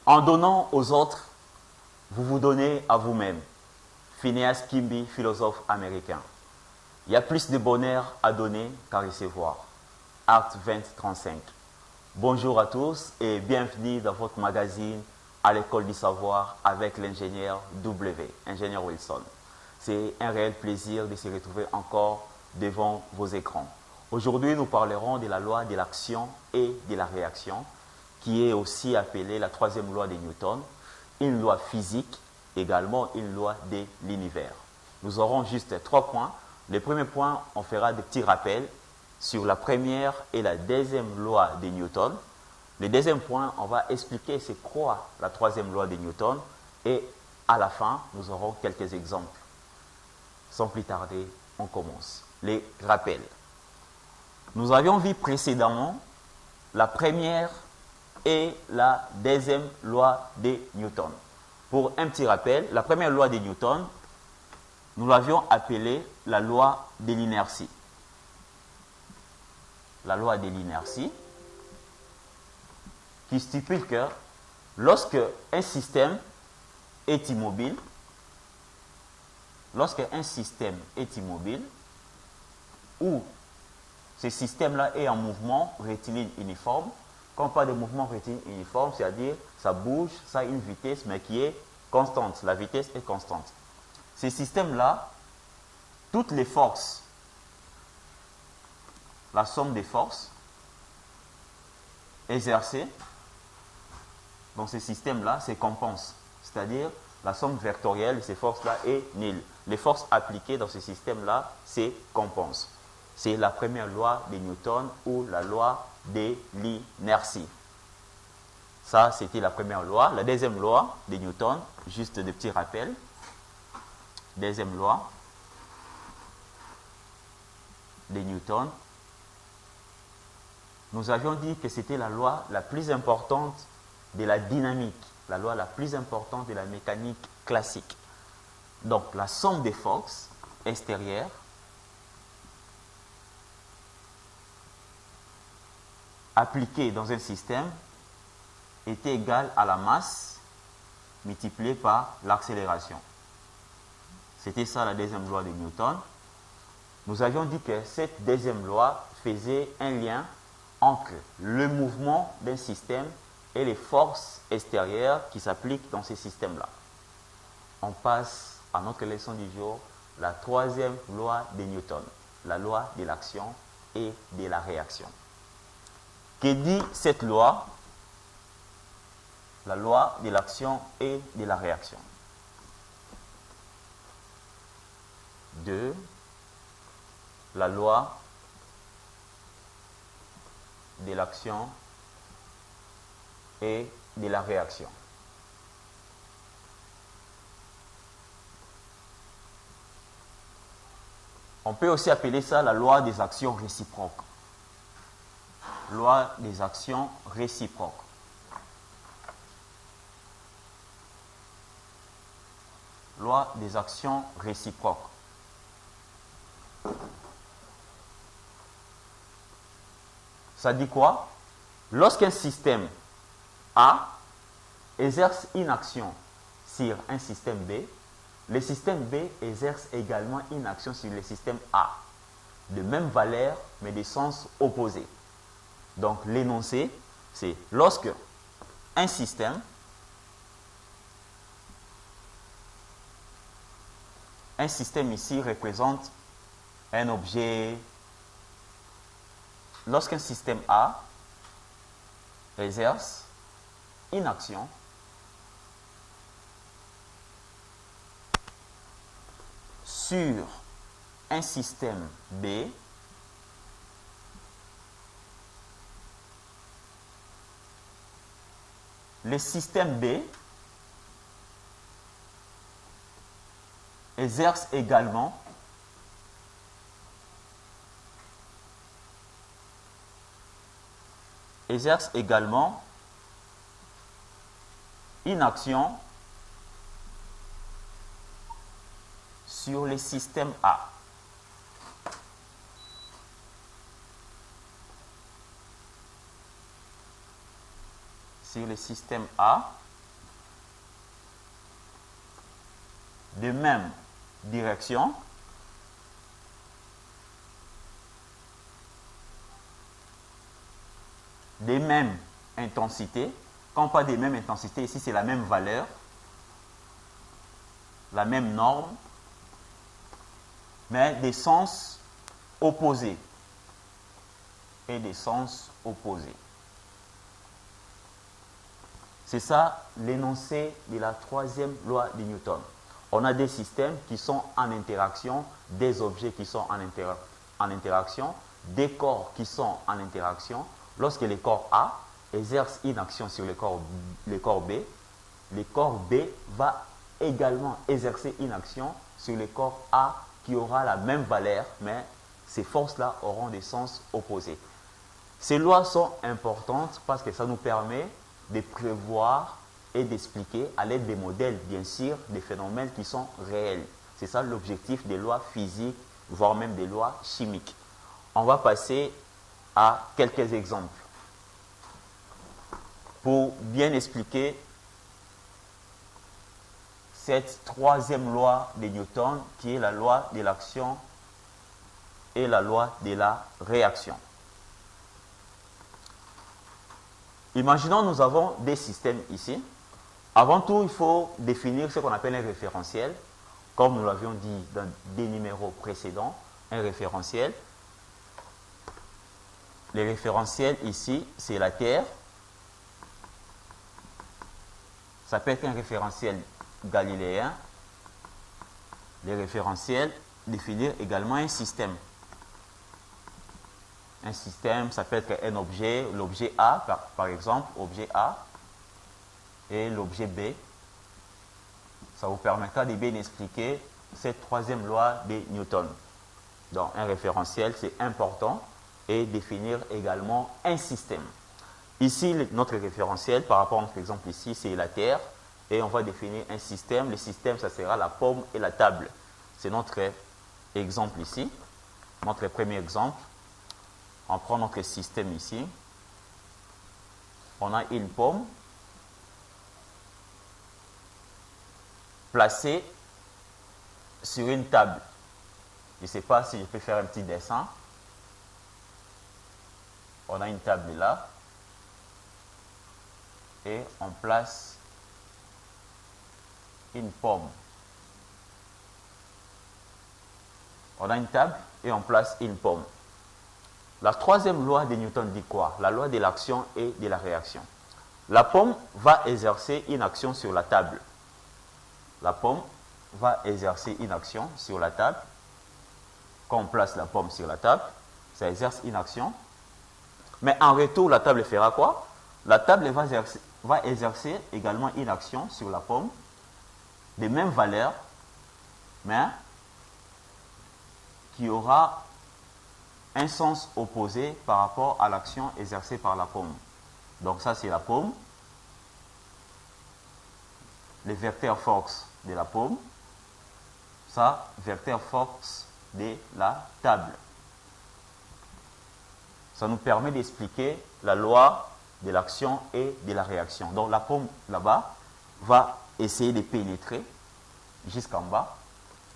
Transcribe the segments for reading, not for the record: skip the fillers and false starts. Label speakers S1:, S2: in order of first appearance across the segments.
S1: En donnant aux autres, vous vous donnez à vous-même. Phineas Kimby, philosophe américain. Il y a plus de bonheur à donner qu'à recevoir. Acte 20-35. Bonjour à tous et bienvenue dans votre magazine à l'école du savoir avec l'ingénieur W, ingénieur Wilson. C'est un réel plaisir de se retrouver encore devant vos écrans. Aujourd'hui, nous parlerons de la loi de l'action et de la réaction, qui est aussi appelée la troisième loi de Newton, une loi physique, également une loi de l'univers. Nous aurons juste 3 points. Le premier point, on fera des petits rappels sur la première et la deuxième loi de Newton. Le deuxième point, on va expliquer c'est quoi la troisième loi de Newton et à la fin, nous aurons quelques exemples. Sans plus tarder, on commence. Les rappels. Nous avions vu précédemment la première et la deuxième loi de Newton. Pour un petit rappel, la première loi de Newton, nous l'avions appelée la loi de l'inertie. La loi de l'inertie qui stipule que lorsque un système est immobile, ou ce système-là est en mouvement rectiligne uniforme, quand on parle de mouvement rectiligne uniforme, c'est-à-dire ça bouge, ça a une vitesse, mais qui est constante. La vitesse est constante. Ces systèmes-là, toutes les forces, la somme des forces exercées dans ces systèmes-là se compense. C'est-à-dire la somme vectorielle de ces forces-là est nulle. Les forces appliquées dans ce système-là se compensent. C'est la première loi de Newton ou la loi de l'inertie. Ça, c'était la première loi. La deuxième loi de Newton, juste des petits rappels. Deuxième loi de Newton. Nous avions dit que c'était la loi la plus importante de la dynamique, la loi la plus importante de la mécanique classique. Donc, la somme des forces extérieures appliquées dans un système était égale à la masse multipliée par l'accélération. C'était ça la deuxième loi de Newton. Nous avions dit que cette deuxième loi faisait un lien entre le mouvement d'un système et les forces extérieures qui s'appliquent dans ces systèmes-là. On passe à notre leçon du jour, la troisième loi de Newton, la loi de l'action et de la réaction. Que dit cette loi? La loi de l'action et de la réaction. 2. La loi de l'action et de la réaction. On peut aussi appeler ça la loi des actions réciproques. Loi des actions réciproques. Loi des actions réciproques. Ça dit quoi? Lorsqu'un système A exerce une action sur un système B, le système B exerce également une action sur le système A, de même valeur mais de sens opposé. Donc l'énoncé, c'est lorsque un système ici représente un objet. Lorsqu'un système A exerce une action sur un système B, le système B exerce également une action sur le système A. Sur le système A, de même direction, des mêmes intensités. Quand on parle des mêmes intensités, ici c'est la même valeur, la même norme, mais des sens opposés et des sens opposés. C'est ça l'énoncé de la troisième loi de Newton. On a des systèmes qui sont en interaction, des objets qui sont en interaction, des corps qui sont en interaction. Lorsque le corps A exerce une action sur le corps B, le corps B va également exercer une action sur le corps A qui aura la même valeur, mais ces forces-là auront des sens opposés. Ces lois sont importantes parce que ça nous permet de prévoir et d'expliquer à l'aide des modèles, bien sûr, des phénomènes qui sont réels. C'est ça l'objectif des lois physiques, voire même des lois chimiques. On va passer à quelques exemples pour bien expliquer cette troisième loi de Newton qui est la loi de l'action et la loi de la réaction. Imaginons nous avons des systèmes ici. Avant tout, il faut définir ce qu'on appelle un référentiel. Comme nous l'avions dit dans des numéros précédents, un référentiel. Le référentiel ici, c'est la Terre. Ça peut être un référentiel galiléen. Le référentiel définit également un système. Un système, ça peut être un objet, l'objet A, par exemple, objet A, et l'objet B. Ça vous permettra de bien expliquer cette troisième loi de Newton. Donc, un référentiel, c'est important, et définir également un système. Ici, notre référentiel, par rapport à notre exemple ici, c'est la Terre, et on va définir un système. Le système, ça sera la pomme et la table. C'est notre exemple ici, notre premier exemple. On prend notre système ici. On a une pomme placée sur une table. Je ne sais pas si je peux faire un petit dessin. On a une table là. Et on place une pomme. On a une table et on place une pomme. La troisième loi de Newton dit quoi? La loi de l'action et de la réaction. La pomme va exercer une action sur la table. La pomme va exercer une action sur la table. Quand on place la pomme sur la table, ça exerce une action. Mais en retour, la table fera quoi? La table va exercer également une action sur la pomme, des mêmes valeurs, mais qui aura un sens opposé par rapport à l'action exercée par la pomme. Donc ça, c'est la pomme. Le vecteur force de la pomme. Ça, vecteur force de la table. Ça nous permet d'expliquer la loi de l'action et de la réaction. Donc la pomme là-bas va essayer de pénétrer jusqu'en bas,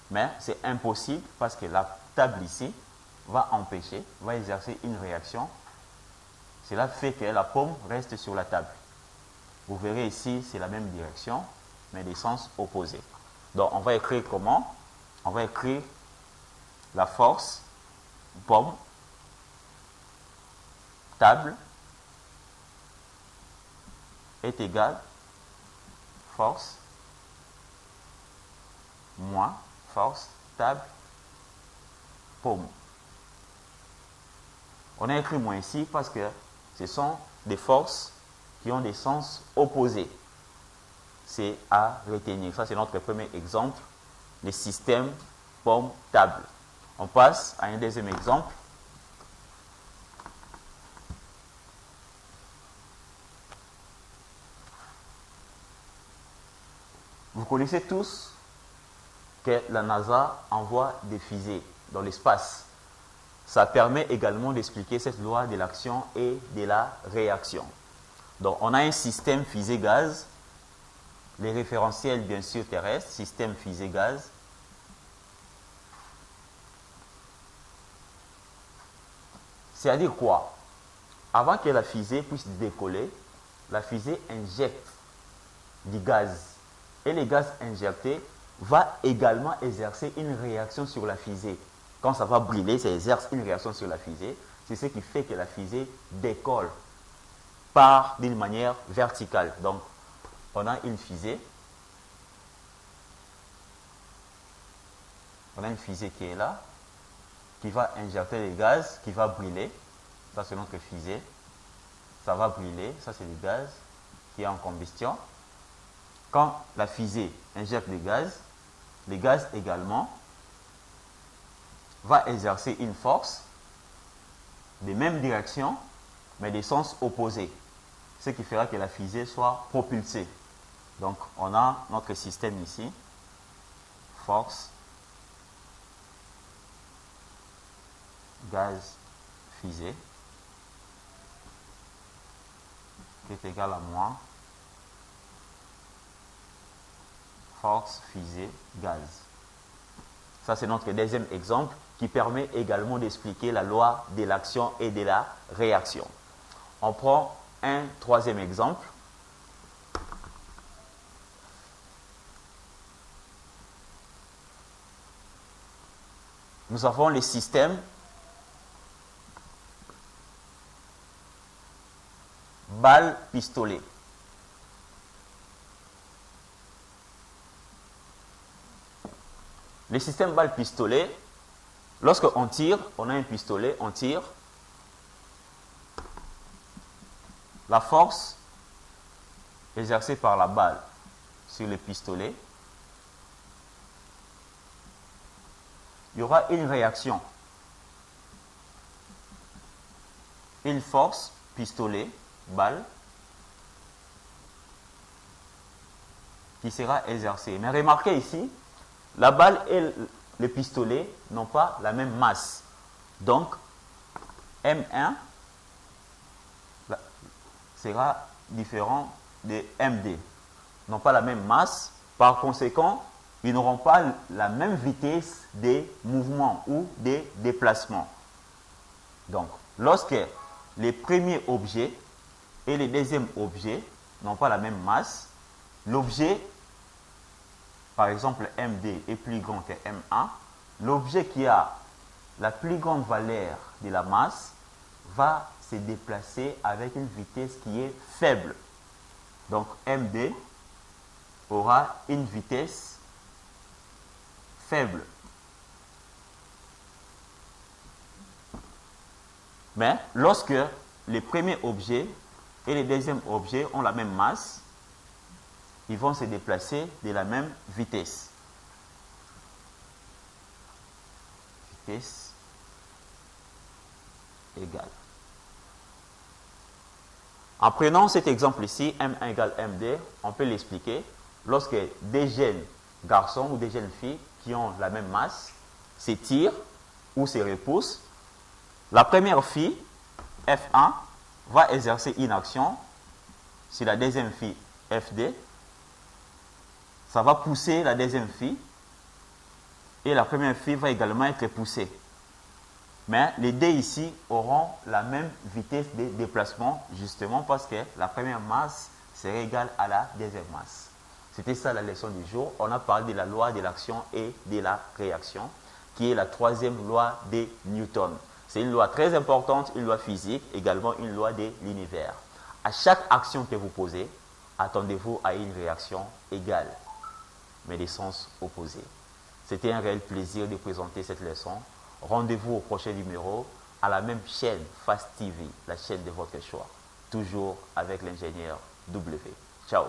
S1: mais c'est impossible parce que la table ici va empêcher, va exercer une réaction. Cela fait que la pomme reste sur la table. Vous verrez ici, c'est la même direction, mais des sens opposés. Donc on va écrire comment? On va écrire la force, pomme, table, est égal force moins force, table, pomme. On a écrit moins ici parce que ce sont des forces qui ont des sens opposés. C'est à retenir. Ça, c'est notre premier exemple. Les systèmes pomme-table. On passe à un deuxième exemple. Vous connaissez tous que la NASA envoie des fusées dans l'espace. Ça permet également d'expliquer cette loi de l'action et de la réaction. Donc, on a un système fusée-gaz. les référentiels bien sûr terrestres, système fusée-gaz. C'est-à-dire quoi? Avant que la fusée puisse décoller, la fusée injecte du gaz. Et le gaz injecté va également exercer une réaction sur la fusée. Quand ça va brûler, ça exerce une réaction sur la fusée. C'est ce qui fait que la fusée décolle, part d'une manière verticale. Donc, on a une fusée. On a une fusée qui est là, qui va injecter le gaz, qui va brûler. Ça, c'est notre fusée. Ça va brûler. Ça, c'est le gaz qui est en combustion. Quand la fusée injecte le gaz également va exercer une force de même direction, mais de sens opposé. Ce qui fera que la fusée soit propulsée. Donc, on a notre système ici. Force, gaz, fusée, qui est égal à moins force, fusée, gaz. Ça, c'est notre deuxième exemple qui permet également d'expliquer la loi de l'action et de la réaction. On prend un troisième exemple. Nous avons le système balle-pistolet. Le système balle-pistolet, lorsqu'on tire, on a un pistolet, on tire. La force exercée par la balle sur le pistolet, il y aura une réaction. Une force, pistolet, balle, qui sera exercée. Mais remarquez ici, la balle et le pistolet n'ont pas la même masse. Donc, M1 sera différent de MD. Ils n'ont pas la même masse. Par conséquent, ils n'auront pas la même vitesse de mouvement ou de déplacement. Donc, lorsque les premiers objets et les deuxièmes objets n'ont pas la même masse, l'objet, par exemple MD, est plus grand que M1, l'objet qui a la plus grande valeur de la masse va se déplacer avec une vitesse qui est faible. Donc MD aura une vitesse faible. Mais lorsque les premiers objets et les deuxièmes objets ont la même masse, ils vont se déplacer de la même vitesse. Vitesse égale. En prenant cet exemple ici, M1 égale MD, on peut l'expliquer. Lorsque des jeunes garçons ou des jeunes filles qui ont la même masse s'étirent ou se repoussent, la première fille, F1, va exercer une action sur la deuxième fille, FD. Ça va pousser la deuxième fille et la première fille va également être poussée. Mais les deux ici auront la même vitesse de déplacement justement parce que la première masse serait égale à la deuxième masse. C'était ça la leçon du jour. On a parlé de la loi de l'action et de la réaction qui est la troisième loi de Newton. C'est une loi très importante, une loi physique, également une loi de l'univers. À chaque action que vous posez, attendez-vous à une réaction égale, mais des sens opposés. C'était un réel plaisir de présenter cette leçon. Rendez-vous au prochain numéro à la même chaîne FAST TV, la chaîne de votre choix. Toujours avec l'ingénieur W. Ciao.